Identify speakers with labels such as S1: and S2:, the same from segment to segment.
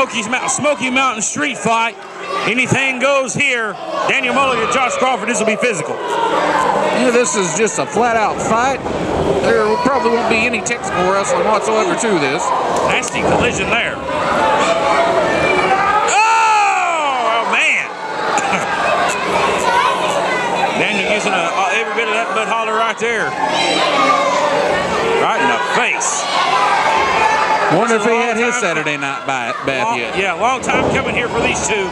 S1: Smoky Mountain street fight. Anything goes here. Daniel Mulligan, Josh Crawford, this will be physical.
S2: Yeah, this is just a flat-out fight. There probably won't be any technical wrestling whatsoever to this.
S1: Nasty collision there. Oh, man. Daniel using every bit of that butt holler right there. Right in the face.
S2: Wonder if he had his Saturday night bath yet.
S1: Yeah, long time coming here for these two.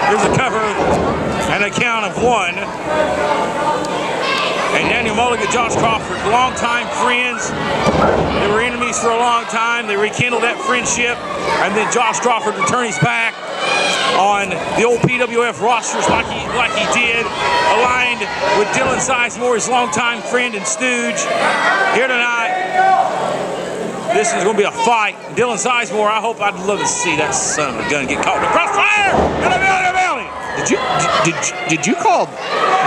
S1: Here's a cover and a count of 1. And Daniel Mulligan, Josh Crawford, longtime friends. They were enemies for a long time. They rekindled that friendship. And then Josh Crawford returned his back on the old PWF rosters like he did, aligned with Dylan Sizemore, his longtime friend and stooge. Here tonight, this is going to be a fight. Dylan Sizemore, I'd love to see that son of a gun get caught in the crossfire.
S2: Did you call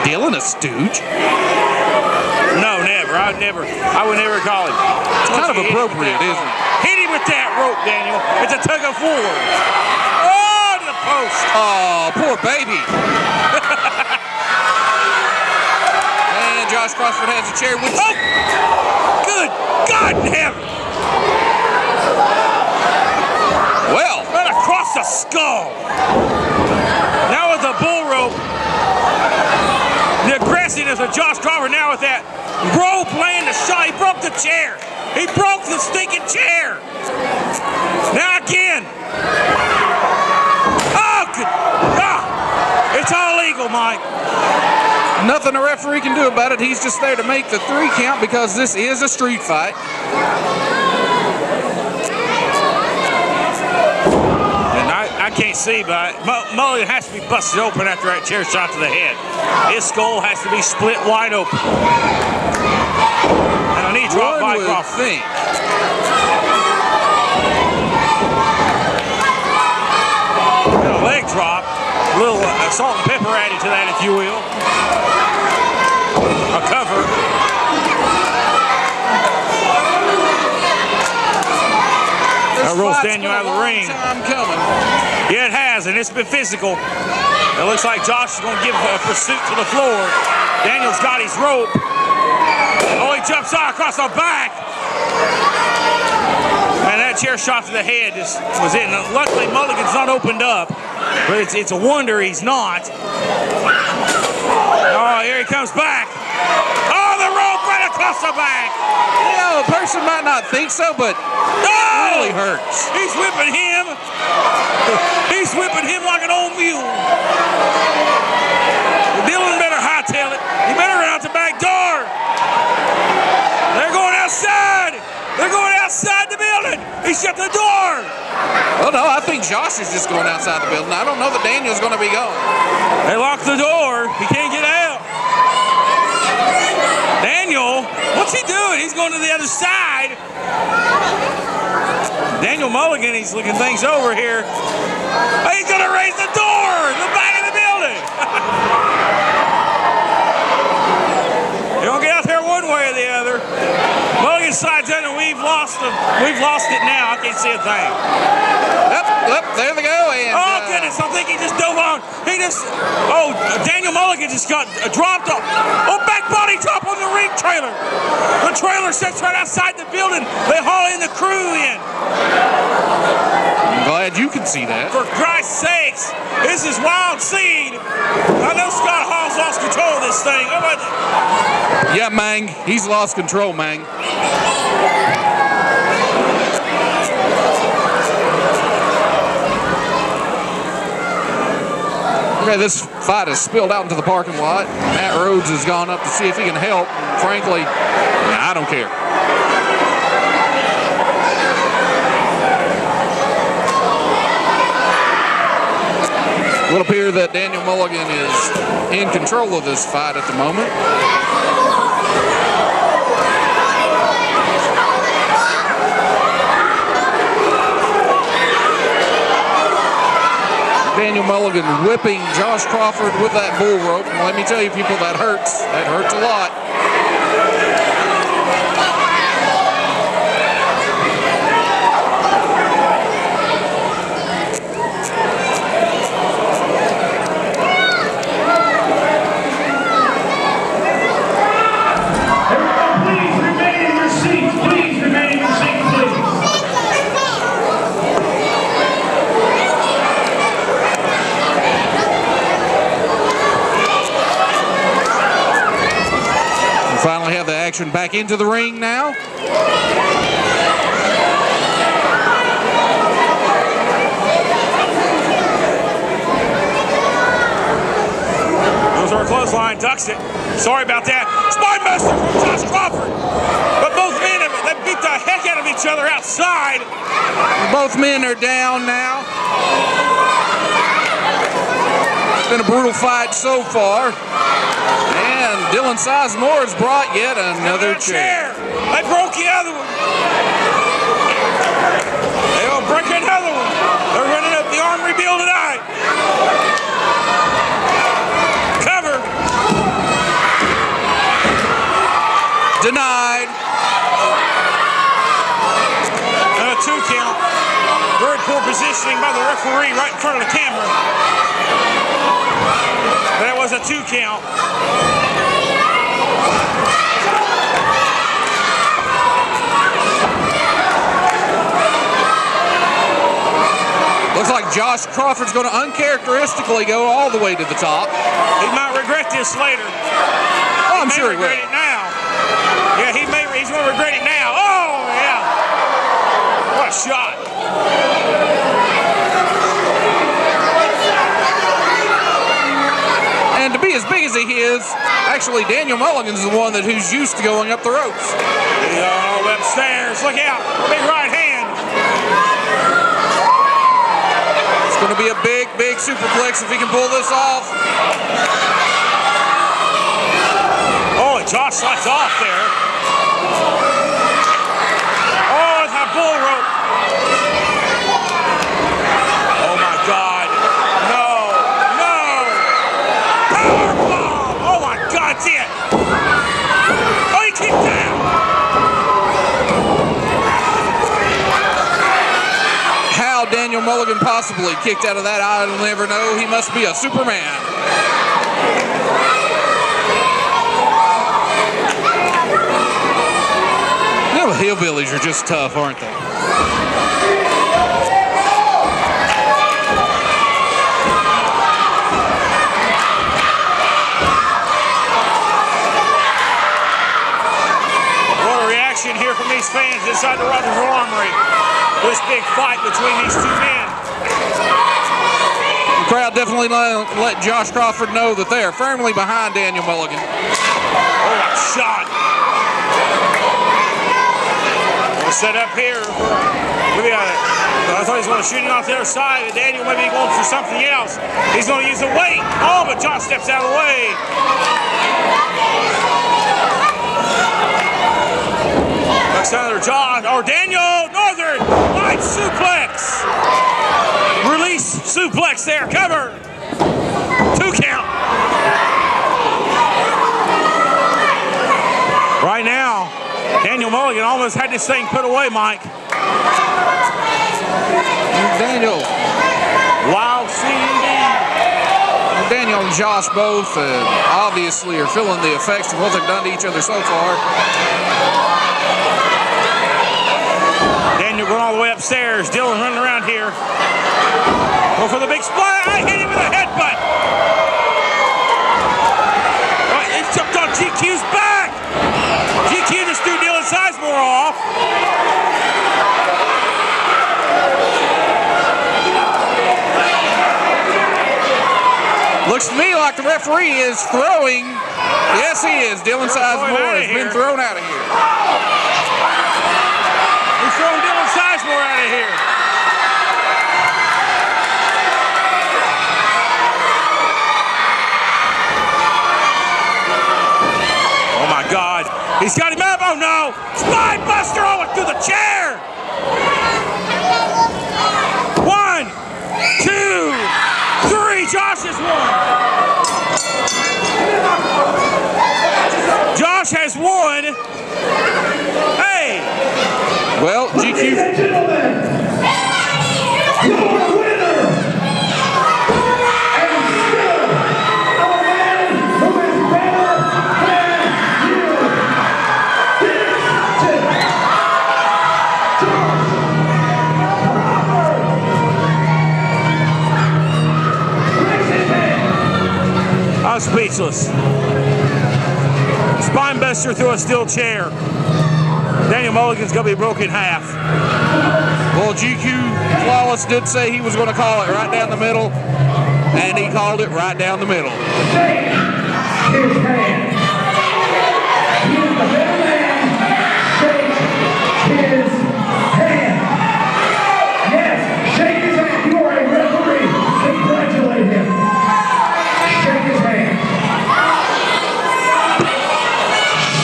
S2: Dylan a stooge?
S1: No, never. I would never call him.
S2: It's kind of appropriate, isn't it?
S1: Hit him with that rope, Daniel. It's a tug of war. Oh, to the post.
S2: Oh, poor baby. And Josh Crawford has a chair with.
S1: Oh, good God in heaven.
S2: Well,
S1: right across the skull. Now with the bull rope. The aggressiveness of Josh Crawford now with that rope laying the shot. He broke the chair. He broke the stinking chair. Now again. Oh, good. Ah, it's all legal, Mike.
S2: Nothing a referee can do about it. He's just there to make the 3 count because this is a street fight.
S1: I can't see, but Mulligan has to be busted open after that chair shot to the head. His skull has to be split wide open. And a knee drop by Crawford. And a leg drop. A little salt and pepper added to that, if you will. A cover. That rolls Daniel out of the ring. Yeah, it has, and it's been physical. It looks like Josh is going to give a pursuit to the floor. Daniel's got his rope. Oh, he jumps out across the back. Man, that chair shot to the head was it. And luckily, Mulligan's not opened up, but it's a wonder he's not. Oh, here he comes back. Oh, the rope right across the back.
S2: You know, a person might not think so, but it really hurts.
S1: He's whipping him. He's whipping him like an old mule. Dylan better hightail it. He better run out the back door. They're going outside. They're going outside the building. He shut the door.
S2: Well, no, I think Josh is just going outside the building. I don't know that Daniel's going to be going.
S1: They locked the door. He can't get out. Daniel, what's he doing? He's going to the other side. Daniel Mulligan, he's looking things over here. Oh, he's going to raise the door in the back of the building. You're going to get out there one way or the other. Mulligan slides in, and we've lost it now. I can't see a thing.
S2: Up, there they go. And,
S1: oh, goodness. I think he just dove on. Daniel Mulligan just got dropped off. Oh, back body drop on the ring trailer. The trailer sits right outside the building. They haul in the crew in.
S2: I'm glad you can see that.
S1: For Christ's sakes, this is wild seed. I know Scott Hall's lost control of this thing.
S2: Yeah, Mang. He's lost control, Mang. Okay, this fight has spilled out into the parking lot. Matt Rhodes has gone up to see if he can help. Frankly, I don't care. It will appear that Daniel Mulligan is in control of this fight at the moment. Daniel Mulligan whipping Josh Crawford with that bull rope. And let me tell you, people, that hurts. That hurts a lot. Finally have the action back into the ring now.
S1: Goes over a clothesline, ducks it. Sorry about that. Spinebuster from Josh Crawford. But both men they beat the heck out of each other outside.
S2: Both men are down now. It's been a brutal fight so far. And Dylan Sizemore has brought yet another chair.
S1: They broke the other one. They'll break another one. They're running up the arm rebuild tonight. Cover.
S2: Denied.
S1: And a 2 count. Very poor positioning by the referee right in front of the camera. That was a 2 count.
S2: Looks like Josh Crawford's going to uncharacteristically go all the way to the top.
S1: He might regret this later.
S2: Oh, I'm sure he will.
S1: Regret it now. Yeah, he's going to regret it now. Oh, yeah. What a shot.
S2: And to be as big as he is, actually Daniel Mulligan's the one who's used to going up the ropes.
S1: Oh, upstairs. Look out. Big right hand.
S2: It's going to be a big, big superplex if he can pull this off.
S1: Oh, and Josh slides off there. Oh, it's a bull rope. Oh, my God. No. No. Powerbomb. Oh, my God. That's it. Oh, he kicked out.
S2: How Daniel Mulligan possibly kicked out of that, I'll never know. He must be a Superman. You know, hillbillies are just tough, aren't they?
S1: What a reaction here from these fans inside the Rogersville Armory. This big fight between these two men.
S2: The crowd definitely let Josh Crawford know that they are firmly behind Daniel Mulligan.
S1: Oh, what a shot. We'll set up here. I thought he was going to shoot it off the other side. Daniel may be going for something else. He's going to use the weight. Oh, but Josh steps out of the way. Looks under Josh, or Daniel Northern, light suplex. Release suplex there, cover. 2 count. Right now, Daniel Mulligan almost had this thing put away, Mike.
S2: Daniel.
S1: Wild scene indeed.
S2: Daniel and Josh both obviously are feeling the effects of what they've done to each other so far.
S1: Daniel going all the way upstairs. Dylan running around here. Go for the big splash. I hit him with a headbutt. He jumped on GQ's back. GQ just threw Dylan Sizemore off.
S2: Looks to me like the referee is throwing. Yes, he is. Dylan Sizemore has been thrown out of here.
S1: He's throwing Dylan Sizemore out of here. Oh my God. He's got him up. Oh no. Spine buster. Oh, it through the chair. 1, 2, 3. Josh has won. Josh has won. Hey.
S2: Well, GQ.
S3: Ladies and gentlemen, your winner, and still a man who is better than you.
S1: I'm speechless. Spine buster through a steel chair. Daniel Mulligan's going to be broken in half.
S2: Well, GQ Flawless did say he was going to call it right down the middle, and he called it right down the middle.
S3: Shake his hand. He is the better man. Shake his hand. Yes, shake his hand. You are a referee. Congratulate him. Shake his hand.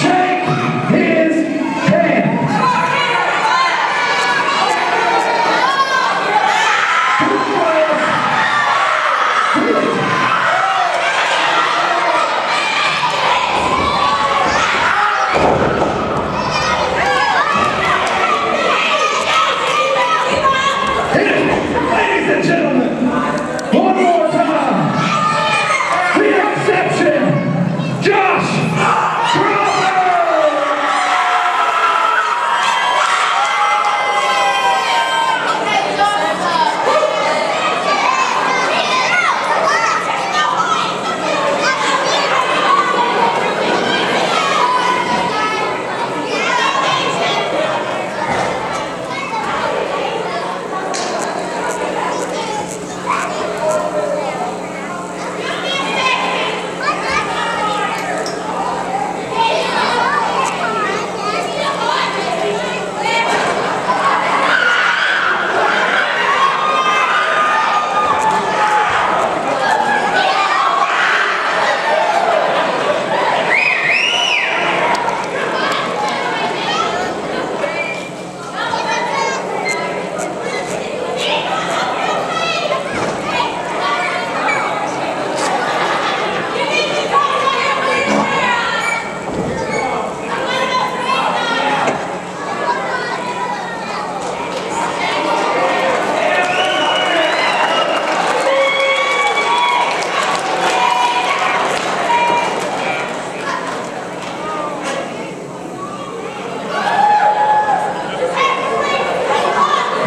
S3: Shake his hand. Ladies and gentlemen, one more time, the exception, Josh Crawford!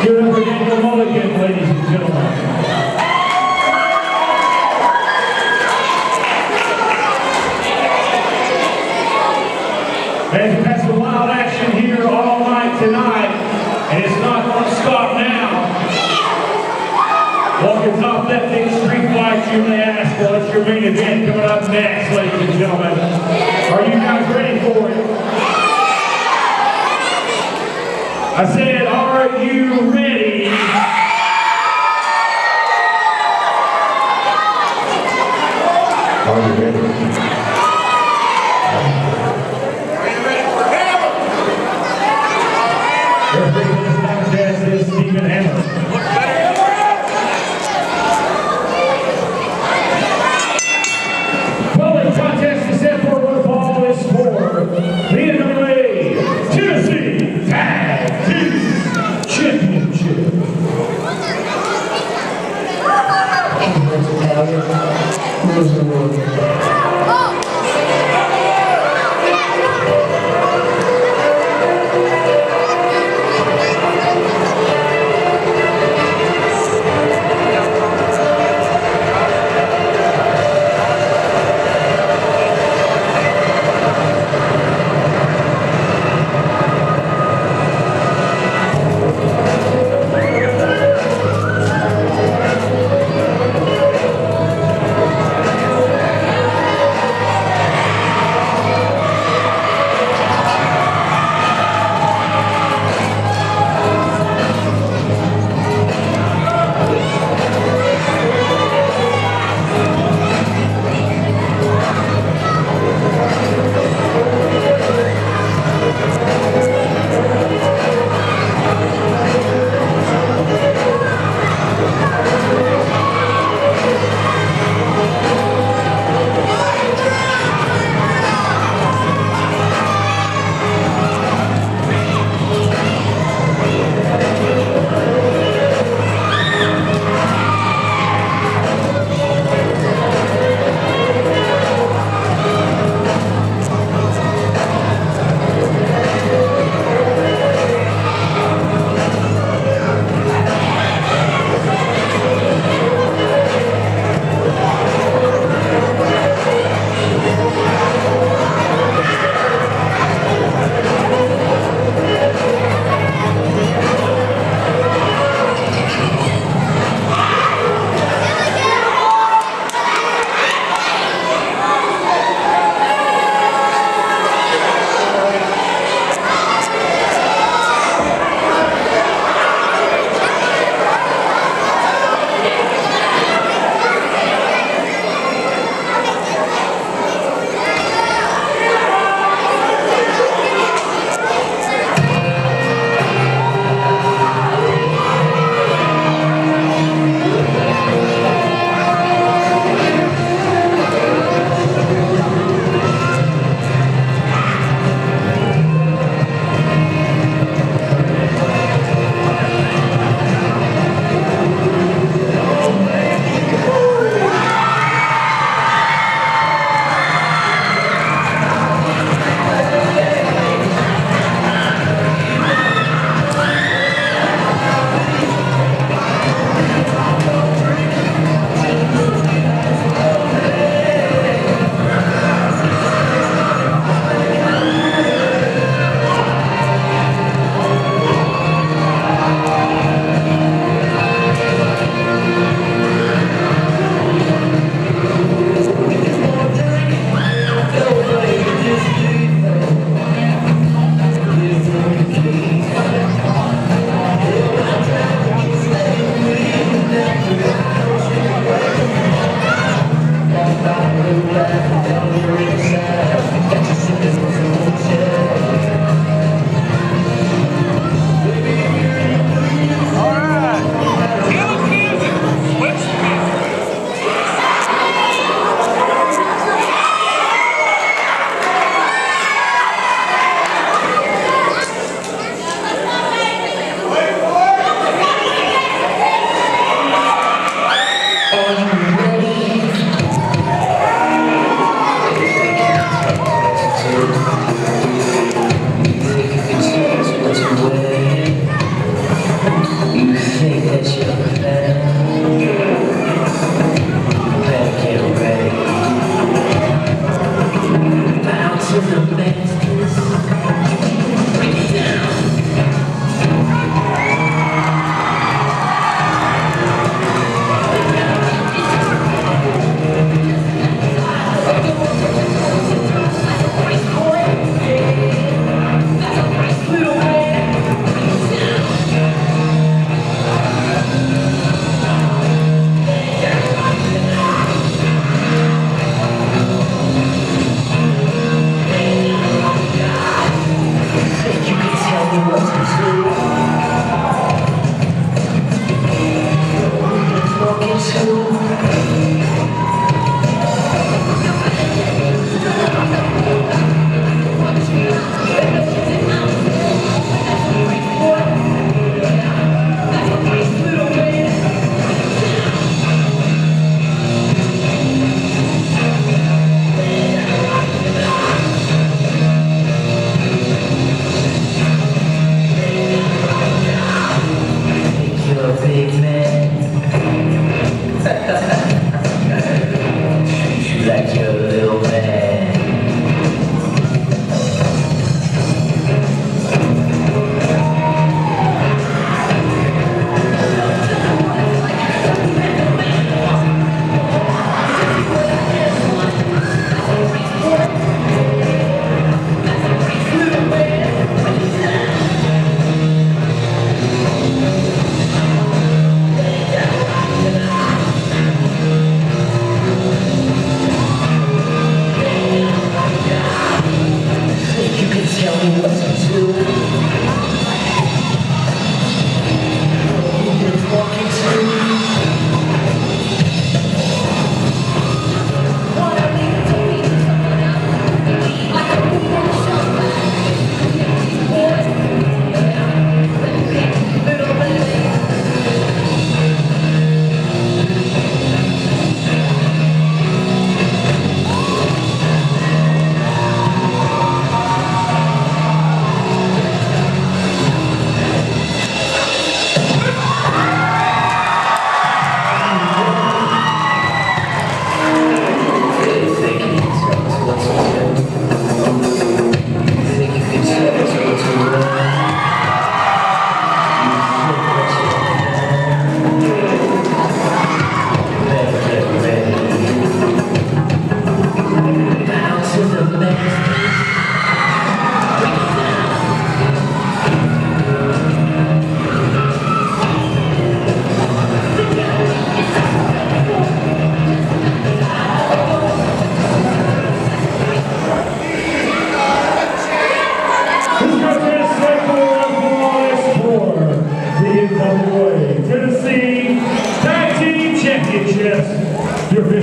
S3: Give it up for Daniel Mulligan, ladies and gentlemen. Man, we've had some wild action here all night tonight, and it's not going to stop now. Walking top lifting street fight, you may ask, well, it's your main event coming up next, ladies and gentlemen. Are you guys ready for it? I said, are you ready? Are you ready? This is Stephen Hammer. Well, the contest is set for one fall is for the NWA Tennessee Tag Team Championship.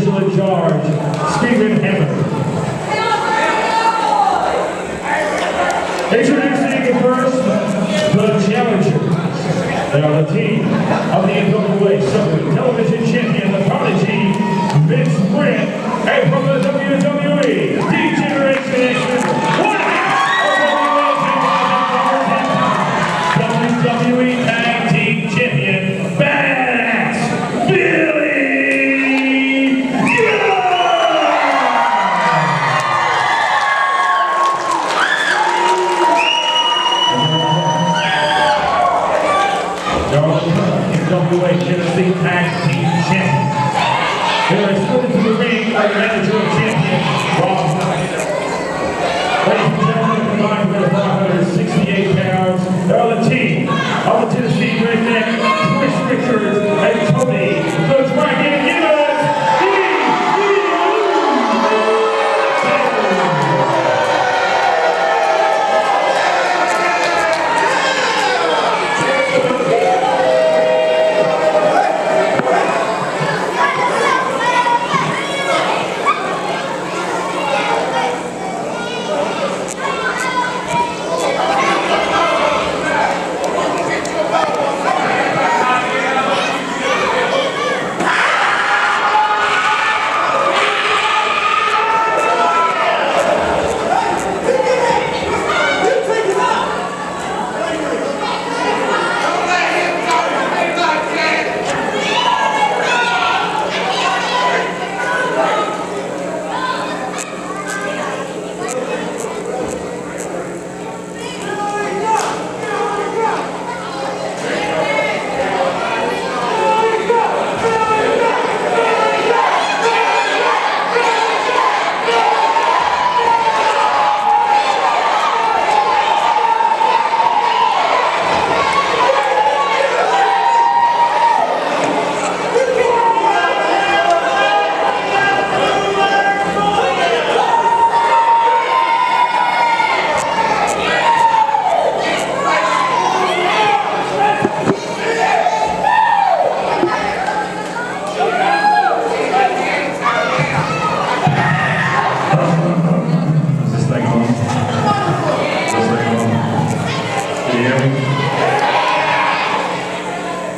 S3: official in charge, Stephen Hammond. Introducing first, the challengers. They are the team of the NWA Southern Television Champion, the Prodigy, Vince Brent, and from the WWE D-Generation X-Men, one of WWE Tag Team Champion, Badass Billy Gunn! NWA Tennessee Tag Team Champion. They are escorted to the ring by the manager of champion, Rob Knight. Ladies and gentlemen, combined with 568 pounds, they are the team of the Tennessee Redneck, Chris Richards, and Tony the Dragon Gibbons.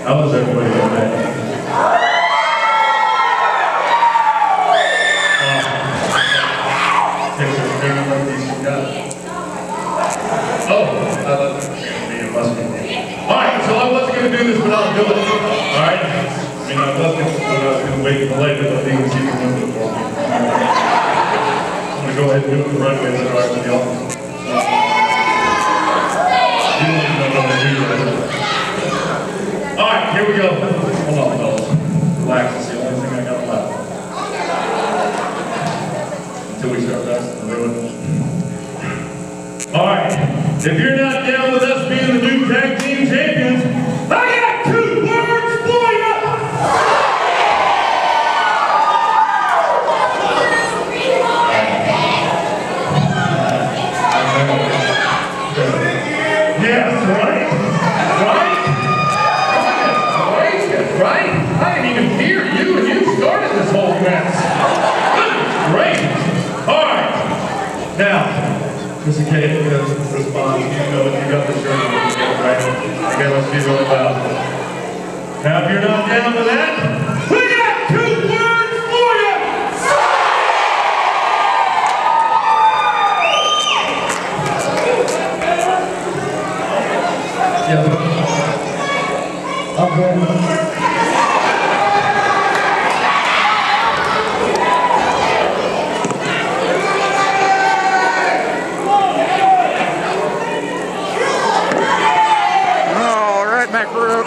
S3: How was everybody today? Alright, so I wasn't going to do this, but I'll do it. Alright? I mean, I was going to wait for later, but you can see the window for me. I'm going to go ahead and do it the right way. Is that alright with y'all? You don't even know what to do. Alright, here we go. Hold on, fellas. Relax, it's the only thing I got left. Until we start messing around. Alright. If you're not down with us being the new tag team champions, I got 2 words for you! Yes, right? Right? I didn't even hear you, and you started this whole mess. Great. All right. Now, just in case you respond, you know what you got the shirt on, right? Okay, let's be really loud. Now, if you're not down with that, we got 2 words for you! Yeah. I'm going.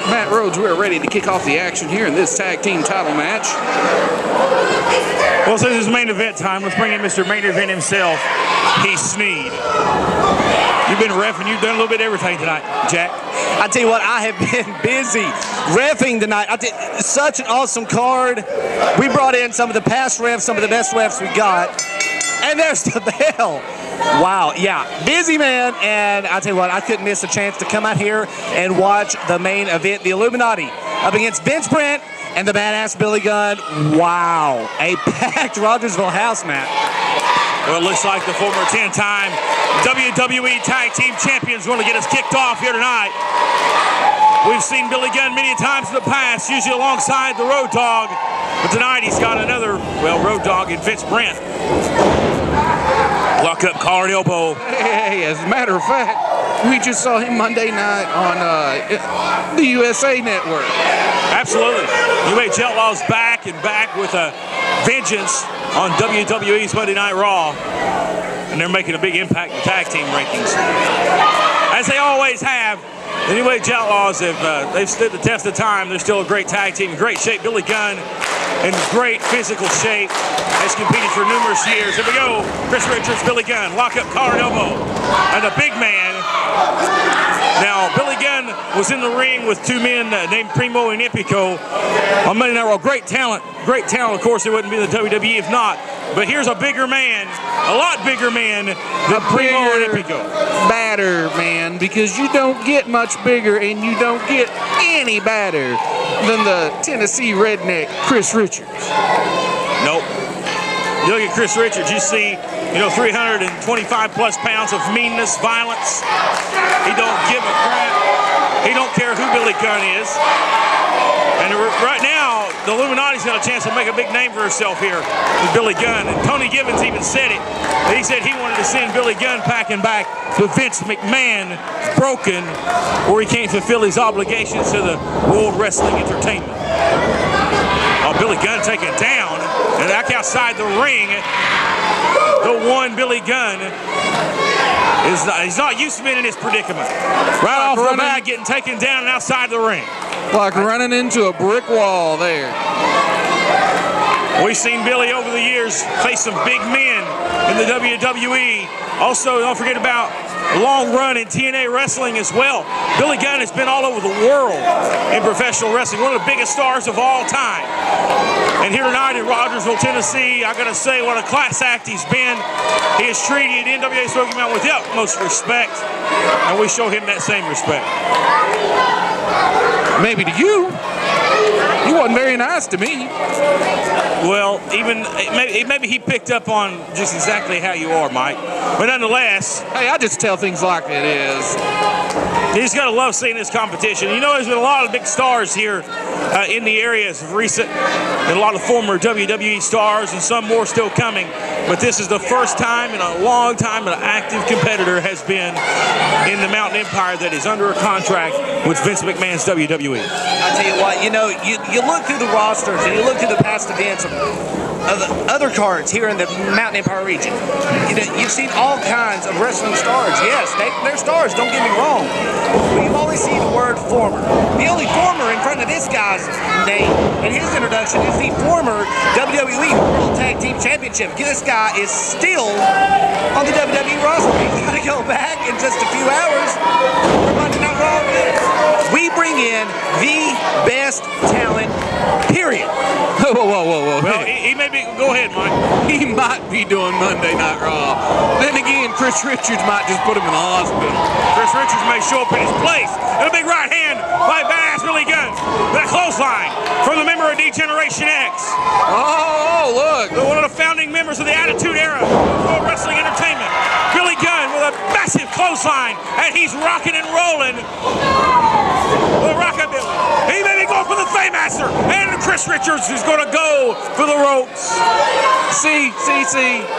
S2: Matt Rhodes, we're ready to kick off the action here in this tag team title match.
S1: Well, since it's main event time, let's bring in Mr. Main Event himself. He's Sneed. You've been reffing. You've done a little bit of everything tonight, Jack.
S4: I tell you what, I have been busy reffing tonight. Such an awesome card. We brought in some of the past refs, some of the best refs we got. And there's the bell. Wow, yeah, busy man, and I tell you what, I couldn't miss a chance to come out here and watch the main event, the Illuminati, up against Vince Brent And the badass Billy Gunn. Wow. A packed Rogersville house, Matt.
S1: Well, it looks like the former 10-time WWE Tag Team Champions going to get us kicked off here tonight. We've seen Billy Gunn many times in the past, usually alongside the Road Dogg. But tonight he's got another, Road Dogg in Vince Brent. Lock up, collar and elbow.
S2: Hey, as a matter of fact, we just saw him Monday night on the USA Network.
S1: Absolutely. UH Outlaws back and back with a vengeance on WWE's Monday Night Raw. And they're making a big impact in the tag team rankings. As they always have. The New Age Outlaws they've stood the test of time. They're still a great tag team, in great shape. Billy Gunn in great physical shape, has competed for numerous years. Here we go. Chris Richards, Billy Gunn, lock up, collar and elbow, and a big man. Now Billy Gunn was in the ring with two men named Primo and Epico on Monday Night Raw. Great talent. Of course, it wouldn't be the WWE if not. But here's a bigger man, a lot bigger man than Primo and Epico.
S2: Badder man, because you don't get much bigger and you don't get any badder than the Tennessee redneck Chris Richards.
S1: Nope. You look at Chris Richards, you see, 325 plus pounds of meanness, violence. He don't give a crap. He don't care who Billy Gunn is. And right now, the Illuminati's got a chance to make a big name for herself here with Billy Gunn. And Tony Gibbons even said it. He said he wanted to send Billy Gunn packing back to Vince McMahon, broken, or he can't fulfill his obligations to the World Wrestling Entertainment. Billy Gunn taken down, and back outside the ring, the one Billy Gunn he's not used to being in this predicament. Right off the bat, getting taken down and outside the ring.
S2: Like running into a brick wall there.
S1: We've seen Billy over the years face some big men in the WWE. Also, don't forget about a long run in TNA wrestling as well. Billy Gunn has been all over the world in professional wrestling, one of the biggest stars of all time. And here tonight in Rogersville, Tennessee, I gotta say what a class act he's been. He has treated NWA Smoky Mountain with the utmost respect, and we show him that same respect.
S2: Maybe to you. He wasn't very nice to me.
S1: Well, maybe he picked up on just exactly how you are, Mike. But nonetheless,
S2: hey, I just tell things like it is.
S1: He's got to love seeing this competition. There's been a lot of big stars here in the areas of recent, and a lot of former WWE stars, and some more still coming. But this is the first time in a long time an active competitor has been in the Mountain Empire that is under a contract with Vince McMahon's WWE.
S4: I tell you what, you look through the rosters and you look through the past events of the other cards here in the Mountain Empire region. You've seen all kinds of wrestling stars. Yes, they're stars, don't get me wrong. But you've always seen the word former. The only former in front of this guy's name in his introduction is the former WWE World Tag Team Championship. This guy is still on the WWE roster. He's got to go back in just a few hours for Monday Night Raw. We bring in the best talent, period.
S2: Whoa.
S1: Well, he may be. Go ahead, Mike.
S2: He might be doing Monday Night Raw. Then again, Chris Richards might just put him in the hospital.
S1: Chris Richards may show up in his place. And a big right hand by badass Billy Gunn. That clothesline from the member of D-Generation X.
S2: Oh, look.
S1: One of the founding members of the Attitude Era of World Wrestling Entertainment. Billy Gunn with a massive clothesline. And he's rocking and rolling. With a rockabilly. He may be going for the Faymaster. And Chris Richards is going to go for the ropes.
S2: See.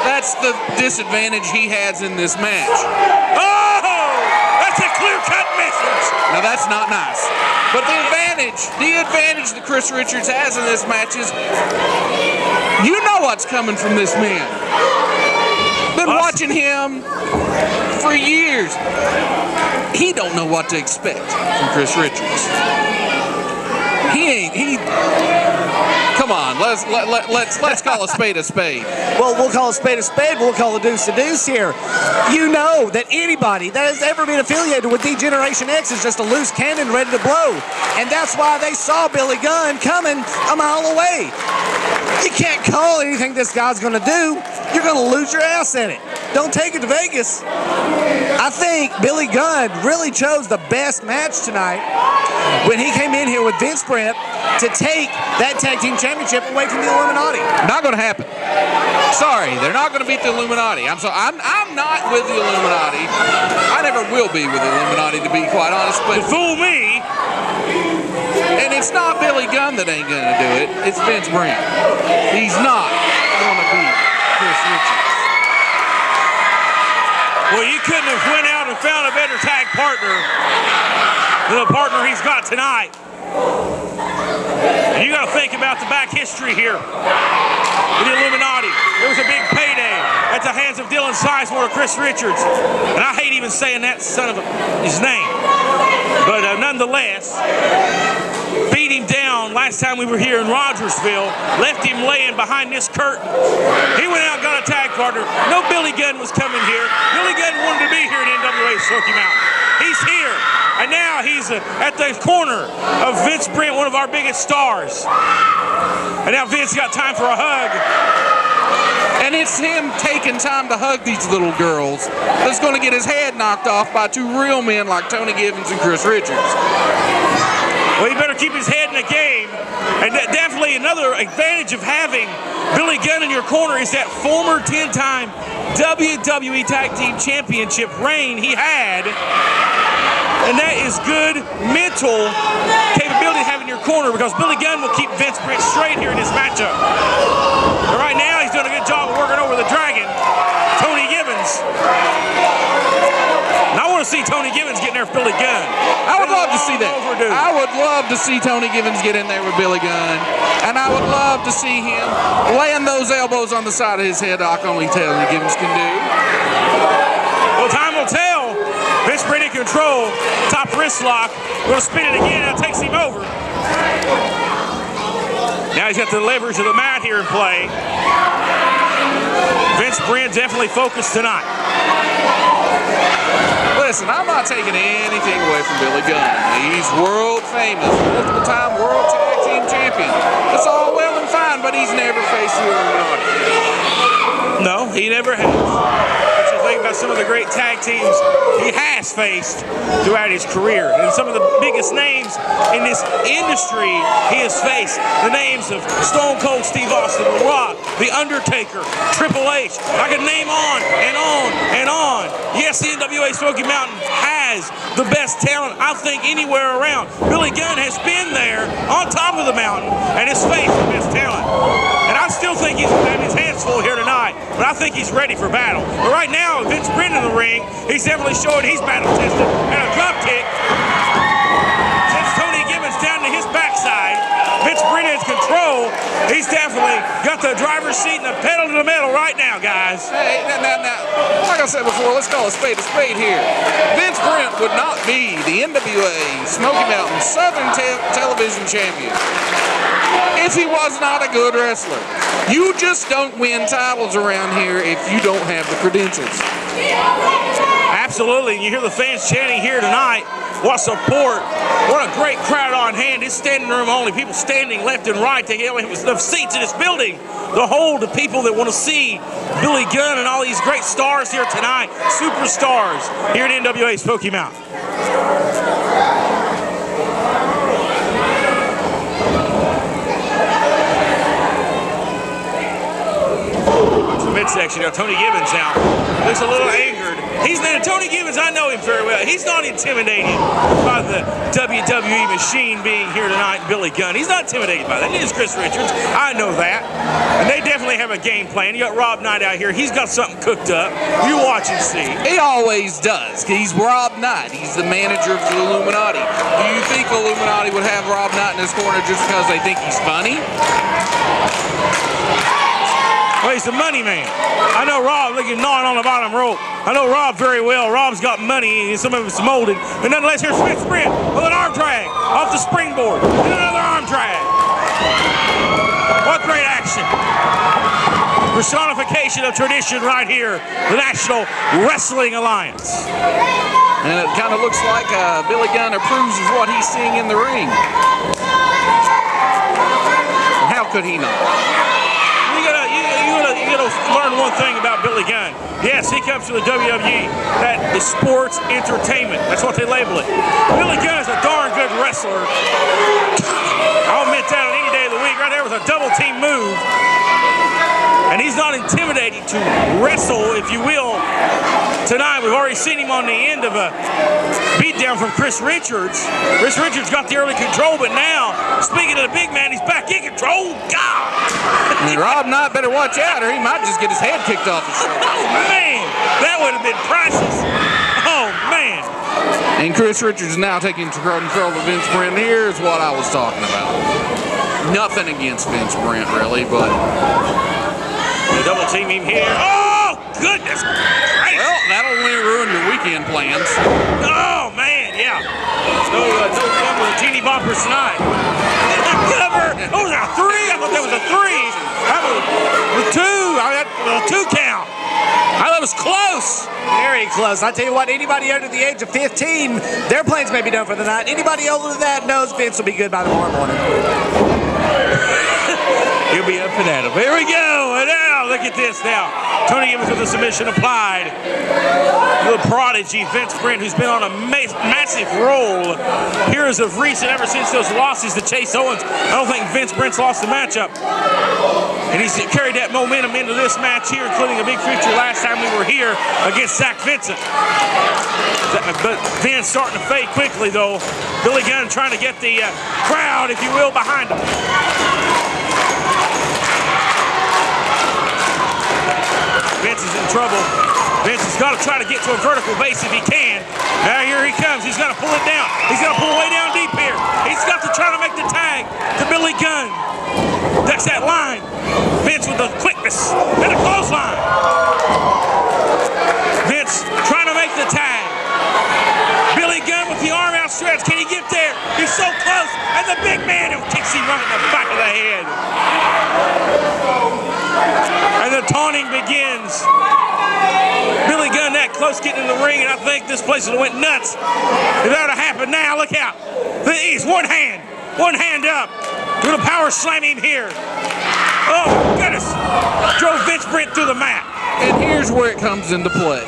S2: That's the disadvantage he has in this match.
S1: Oh! That's a clear-cut message.
S2: Now that's not nice. But the advantage that Chris Richards has in this match is you know what's coming from this man. Been watching him for years. He don't know what to expect from Chris Richards. Come on, let's call a spade a spade.
S4: Well, we'll call a spade, but we'll call a deuce here. You know that anybody that has ever been affiliated with D-Generation X is just a loose cannon ready to blow. And that's why they saw Billy Gunn coming a mile away. You can't call anything this guy's going to do. You're going to lose your ass at it. Don't take it to Vegas. I think Billy Gunn really chose the best match tonight when he came in here with Vince Brent to take that tag team championship away from the Illuminati.
S2: Not going to happen. Sorry, they're not going to beat the Illuminati. I'm not with the Illuminati. I never will be with the Illuminati, to be quite honest. But
S1: Fool me.
S2: and it's not Billy Gunn that ain't going to do it. It's Vince Brent. He's not going to beat Chris Richards.
S1: Well, you couldn't have went out and found a better tag partner than the partner he's got tonight. And you got to think about the back history here with the Illuminati. There was a big payday at the hands of Dylan Sizemore and Chris Richards. And I hate even saying that son of his name. But nonetheless, beat him down last time we were here in Rogersville, left him laying behind this curtain. He went out and got a tag partner. No Billy Gunn was coming here. Billy Gunn wanted to be here at NWA Smoky Mountain. He's here. And now he's at the corner of Vince Brent, one of our biggest stars. And now Vince got time for a hug.
S2: And it's him taking time to hug these little girls that's going to get his head knocked off by two real men like Tony Givens and Chris Richards.
S1: Well, he better keep his head in the game. And definitely another advantage of having Billy Gunn in your corner is that former 10-time WWE Tag Team Championship reign he had. And that is good mental capability to have in your corner, because Billy Gunn will keep Vince Brent straight here in this matchup. But right now, he's doing a good job of working over the Dragon, Tony Givens. And I want to see Tony Givens getting there with Billy Gunn.
S2: I would love to see that.
S1: Overdue.
S2: I would love to see Tony Givens get in there with Billy Gunn. And I would love to see him laying those elbows on the side of his head like only Tony Givens can do.
S1: Well, time will tell. Vince Brent in control. Top wrist lock. We'll spin it again. That takes him over. Now he's got the leverage of the mat here in play. Vince Brent definitely focused tonight.
S2: Listen, I'm not taking anything away from Billy Gunn. He's world famous, multiple-time world tag team champion. It's all well and fine, but he's never faced the Illuminati.
S1: No, he never has. But you think about some of the great tag teams he has faced throughout his career. And some of the biggest names in this industry he has faced. The names of Stone Cold Steve Austin, The Rock, The Undertaker, Triple H. I could name on and on and on. Yes, the NWA Smoky Mountain has the best talent, I think, anywhere around. Billy Gunn has been there on top of the mountain and has faced the best talent. And I still think he's having his hands full here tonight, but I think he's ready for battle. But right now, Vince Brent in the ring, he's definitely showing he's battle tested. And a drop kick sends Tony Givens down to his backside. Vince Brent in control. He's definitely got the driver's seat and the pedal to the metal right now, guys.
S2: Hey, now, like I said before, let's call a spade here. Vince Brent would not be the NWA Smoky Mountain Southern Television Champion if he was not a good wrestler. You just don't win titles around here if you don't have the credentials.
S1: Absolutely. You hear the fans chanting here tonight. What support. What a great crowd on hand. It's standing room only. People standing left and right. They have enough seats in this building to hold the people that want to see Billy Gunn and all these great stars here tonight. Superstars here at NWA Smoky Mountain. Midsection. Now Tony Givens now looks a little angered. Tony Givens, I know him very well. He's not intimidated by the WWE machine being here tonight, Billy Gunn. He's not intimidated by that. Neither is Chris Richards. I know that. And they definitely have a game plan. You got Rob Knight out here. He's got something cooked up. You watch and see.
S2: He always does. He's Rob Knight. He's the manager of the Illuminati. Do you think Illuminati would have Rob Knight in his corner just because they think he's funny?
S1: Well, he's the money man. I know Rob, look at him gnawing on the bottom rope. I know Rob very well. Rob's got money, and some of it's molded. But nonetheless, here's Vince Brent with an arm drag off the springboard. And another arm drag. What great action. Personification of tradition right here. The National Wrestling Alliance.
S2: And it kind of looks like Billy Gunn approves of what he's seeing in the ring. How could he not?
S1: You gotta learn one thing about Billy Gunn. Yes, he he comes to the WWE, that is sports entertainment. That's what they label it. Billy Gunn is a darn good wrestler. I'll admit that on any day of the week. Right there was a double team move. And he's not intimidating to wrestle, if you will. Tonight, we've already seen him on the end of a beatdown from Chris Richards. Chris Richards got the early control, but now, speaking of the big man, he's back in control. God!
S2: Rob Knight better watch out, or he might just get his head kicked off his shoulder.
S1: Oh, man! That would have been priceless. Oh, man!
S2: And Chris Richards now taking control of Vince Brent. Here's what I was talking about. Nothing against Vince Brent, really, but...
S1: The double team him here. Oh, goodness gracious.
S2: Well, that'll only ruin your weekend plans.
S1: Oh, man, yeah. No fun with the teeny boppers tonight. Cover. Oh, was that a 3? I thought that was a 3. That was a 2. That was a 2 count. That was close.
S4: Very close. I tell you what, anybody under the age of 15, their plans may be done for the night. Anybody older than that knows Vince will be good by tomorrow morning.
S1: He'll be up for that. Here we go. And now, look at this now. Tony Evans with the submission applied. The prodigy, Vince Brent, who's been on a massive roll here as of recent, ever since those losses to Chase Owens. I don't think Vince Brent's lost the matchup. And he's carried that momentum into this match here, including a big feature last time we were here against Zach Vincent. But Vince starting to fade quickly, though. Billy Gunn trying to get the crowd, if you will, behind him. Vince is in trouble. Vince has got to try to get to a vertical base if he can. Now here he comes. He's got to pull it down. He's got to pull way down deep here. He's got to try to make the tag to Billy Gunn. That's that line. Vince with the quickness and a clothesline. Vince trying to make the tag. Billy Gunn with the arm outstretched. Can he get there? He's so close. And the big man who kicks him right in the back of the head. And the taunting begins. Billy Gunn that close getting in the ring, and I think this place would have went nuts if that would have happened. Now, look out. He's one hand up. Doing a power slam him here. Oh, goodness. Drove Vince Brent through the mat.
S2: And here's where it comes into play.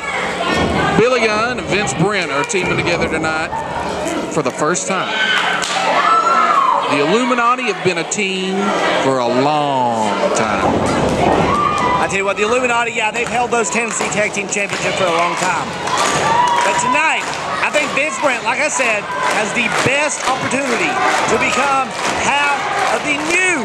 S2: Billy Gunn and Vince Brent are teaming together tonight for the first time. The Illuminati have been a team for a long time.
S4: I tell you what, the Illuminati, yeah, they've held those Tennessee Tag Team Championships for a long time. But tonight, I think Vince Brent, like I said, has the best opportunity to become half of the new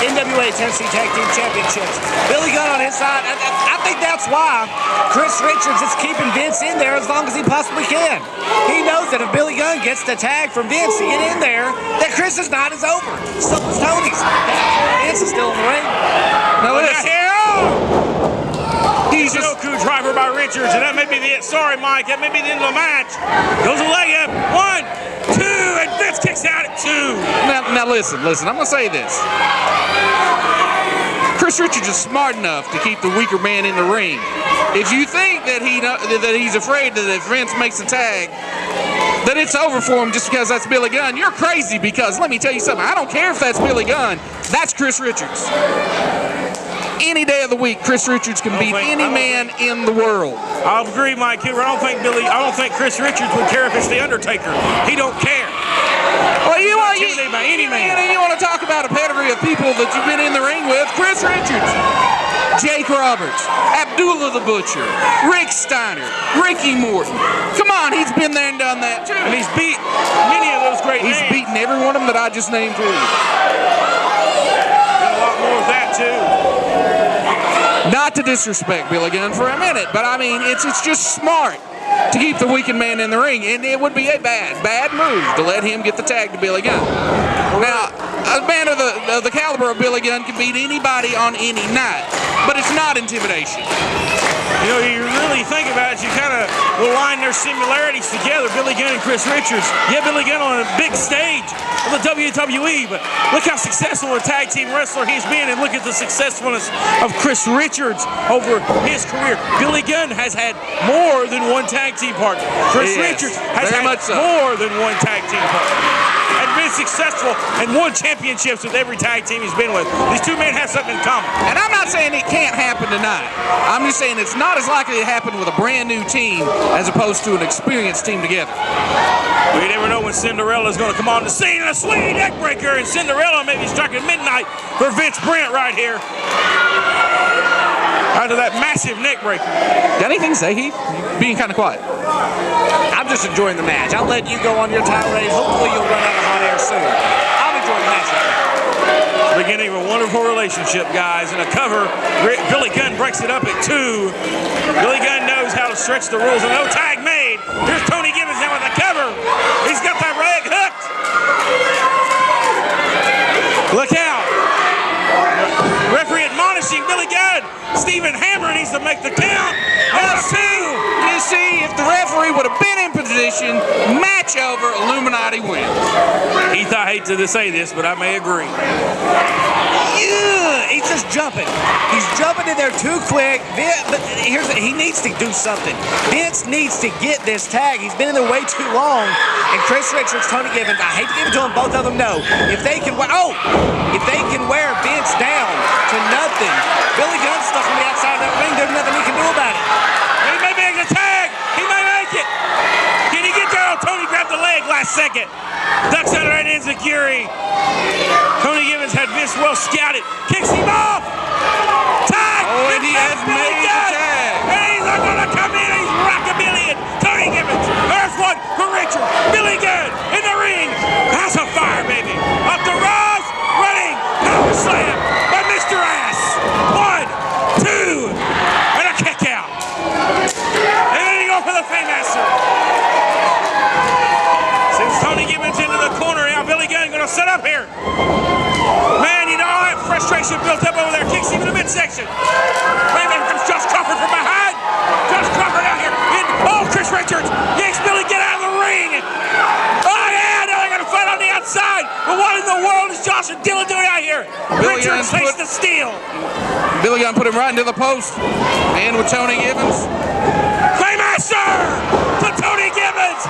S4: NWA Tennessee Tag Team Championships. Billy Gunn on his side. I think that's why Chris Richards is keeping Vince in there as long as he possibly can. He knows that if Billy Gunn gets the tag from Vince to get in there, that Chris's night is over. So is Tony's. Vince is still in the ring.
S2: Now listen.
S1: He's a Goku driver by Richards, and that may be the end. Sorry, Mike, that may be the end of the match. Goes a leg up. 1, 2, and Vince kicks out at 2.
S2: Now listen. I'm going to say this. Chris Richards is smart enough to keep the weaker man in the ring. If you think that he's afraid that if Vince makes a tag, that it's over for him just because that's Billy Gunn, you're crazy, because let me tell you something. I don't care if that's Billy Gunn. That's Chris Richards. Any day of the week, Chris Richards can beat any man in the world.
S1: I agree, Mike Huber. I don't think Chris Richards would care if it's The Undertaker. He don't care.
S2: Well, you want
S1: by any man.
S2: You want to talk about a pedigree of people that you've been in the ring with? Chris Richards, Jake Roberts, Abdullah the Butcher, Rick Steiner, Ricky Morton. Come on, he's been there and done that too.
S1: And he's beat many of those great names.
S2: He's beaten every one of them that I just named for you.
S1: Got a lot more of that too.
S2: Not to disrespect Billy Gunn for a minute, but I mean, it's just smart to keep the weakened man in the ring, and it would be a bad move to let him get the tag to Billy Gunn. Now, a man of the caliber of Billy Gunn can beat anybody on any night, but it's not intimidation.
S1: You know, you really think about it, you kind of will line their similarities together, Billy Gunn and Chris Richards. Yeah, Billy Gunn on a big stage of the WWE, but look how successful a tag team wrestler he's been, and look at the successfulness of Chris Richards over his career. Billy Gunn has had more than one tag team partner. Chris Richards has had more than one tag team partner. And have been successful and won championships with every tag team he's been with. These two men have something in common.
S2: And I'm not saying it can't happen tonight. I'm just saying it's not as likely to happen with a brand new team as opposed to an experienced team together.
S1: We never know when Cinderella's going to come on the scene. And a swinging neck breaker, and Cinderella may be striking midnight for Vince Brent right here. After that massive neck breaker.
S2: Got anything to say, Heath? Being kind of quiet.
S4: I'm just enjoying the match. I'll let you go on your tirade. Hopefully you'll run out of hot air soon. I'm enjoying the match.
S1: Beginning of a wonderful relationship, guys. And a cover, Billy Gunn breaks it up at 2. Billy Gunn knows how to stretch the rules, and no tag made. Here's Tony Gibbons now with the cover. He's got that leg hooked. Look out. Referee admonishing Billy Gunn. Stephen Hammer needs to make the count.
S2: You see, if the referee would have been in position, match over, Illuminati wins.
S1: Heath, I hate to say this, but I may agree.
S4: He's just jumping. He's jumping in there too quick. But he needs to do something. Vince needs to get this tag. He's been in there way too long. And Chris Richards, Tony Gibbons, I hate to give it to them, both of them know. If they can wear Vince down to nothing, Billy Gunn's stuck on the outside of that ring. There's nothing he can do about it.
S1: He may make the tag. He may make it. Can he get there? Oh, Tony grabbed the leg last second. Ducks under that enziguri. Tony Gibbons had Vince well scouted. Kicks him off. Tag.
S2: Oh, and he has made the tag.
S1: And he's not going to come in. He's rockabilly. Tony Gibbons. There's one for Richard. Billy Gunn in the ring. House of fire, baby. Up the Ross. Running. Power slam by Mr. Ass. 1, 2. And a kick out. And then he goes for the Faymaster. Sends Tony Gibbons into the corner. Now Billy Gunn going to set up here. Man, you know all that frustration built up over there. Kicks him in the midsection. Man, there comes Josh Crawford from behind. Josh Crawford out here. Chris Richards yanks Billy Gunn out of the ring. Oh yeah, now they're going to fight on the outside. But what in the world is Josh and Dylan doing out here? Richards takes the steal.
S2: Billy Gunn put him right into the post. And with Tony Gibbons.
S1: Claymaster to Tony Gibbons.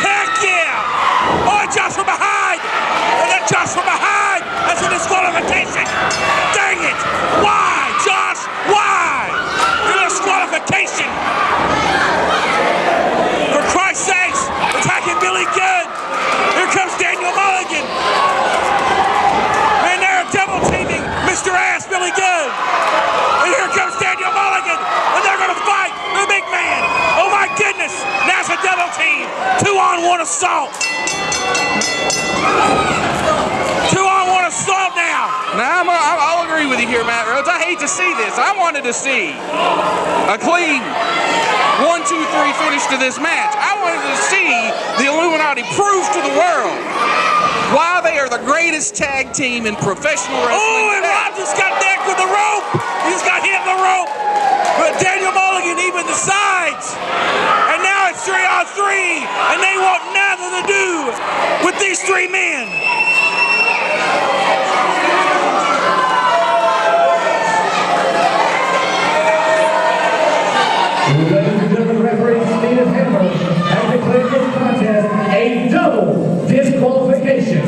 S1: Heck yeah. Oh, Josh from behind. And then Josh from behind. That's a disqualification. Dang it. Why, Josh? Why? You're a disqualification. For Christ's sakes, attacking Billy Gunn. Here comes Daniel Mulligan. And they're double teaming Mr. Ass Billy Gunn. And here comes Daniel Mulligan. And they're going to fight the big man. Oh my goodness. Now it's a double team. 2-on-1 assault. 2-on-1 assault now.
S2: Now, I'll agree with you here, Matt Rhodes. I hate to see this. I wanted to see a clean 1, 2, 3 finish to this match. I wanted to see the Illuminati prove to the world why they are the greatest tag team in professional wrestling.
S1: Oh, and Rob just got necked with the rope. He just got hit in the rope. But Daniel Mulligan even the sides. And now it's 3-on-3. And they want nothing to do with these 3 men.
S3: Ladies and gentlemen, referee Stephen Hammer has declared this contest a double disqualification.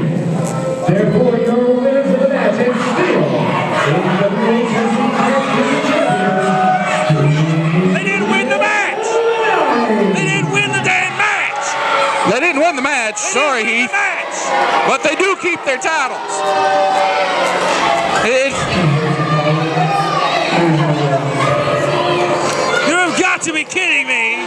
S3: Therefore, your winners of the match and still WWE Tag Team Champions.
S1: They didn't win the match. They didn't win the damn match.
S2: They didn't win the match. Sorry, Heath. But they do keep their titles.
S1: You have got to be kidding me.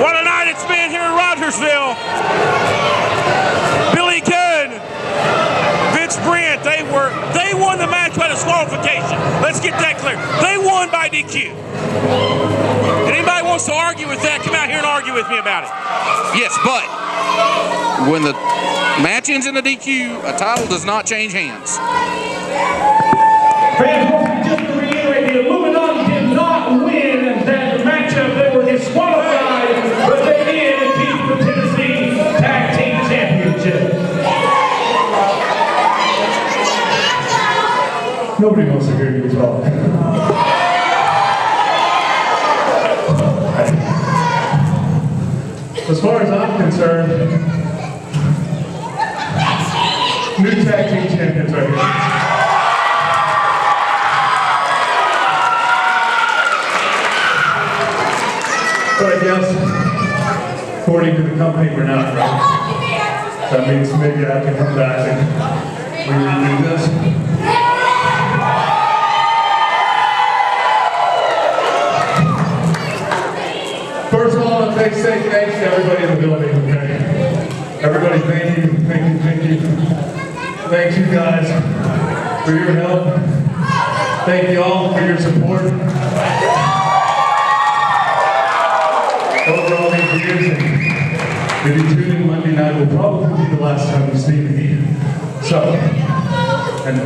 S1: What a night it's been here in Rogersville. Billy Gunn, Vince Brent, they won the match by disqualification. Let's get that clear. They won by DQ. And anybody wants to argue with that, come out here and argue with me about it.
S2: Yes, but when the match ends in a DQ, a title does not change hands.
S3: Fans, just to reiterate, the Illuminati did not win that matchup. They were disqualified, but they did keep the Tennessee Tag Team Championship. Nobody wants to hear you talk. far as I'm concerned, new tag team champions right here. But I guess, according to the company, we're not, right? That means maybe I can come back and we redo this. First of all, I want to say thanks to everybody in the building, okay? Everybody, thank you. Thank you guys for your help. Thank you all for your support. Over all these years, and if you tune in Monday night, will probably be the last time you see me. So, and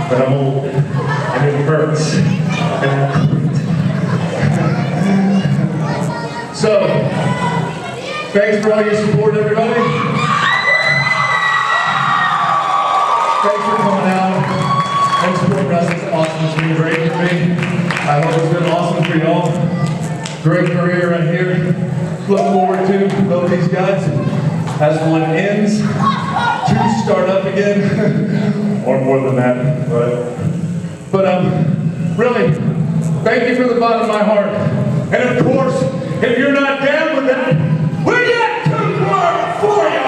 S3: but I'm old, and it hurts, and I quit. So, thanks for all your support, everybody. Thanks for coming out and supporting wrestling's awesome. It's been great for me. I hope it's been awesome for y'all. Great career right here. Look forward to both these guys as one ends to start up again, or more than that. But really, thank you from the bottom of my heart. And of course, if you're not down with that, we're yet to work for you.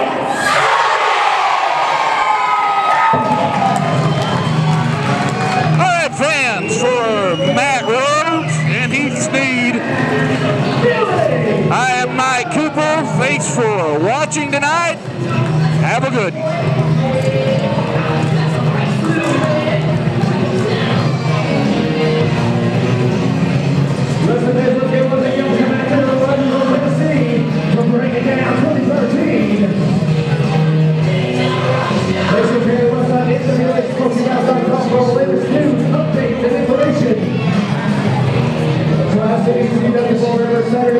S4: All right, fans, for Matt Rhodes and Heath Sneed, I am Mike Cooper. Thanks for watching tonight. Have a good one.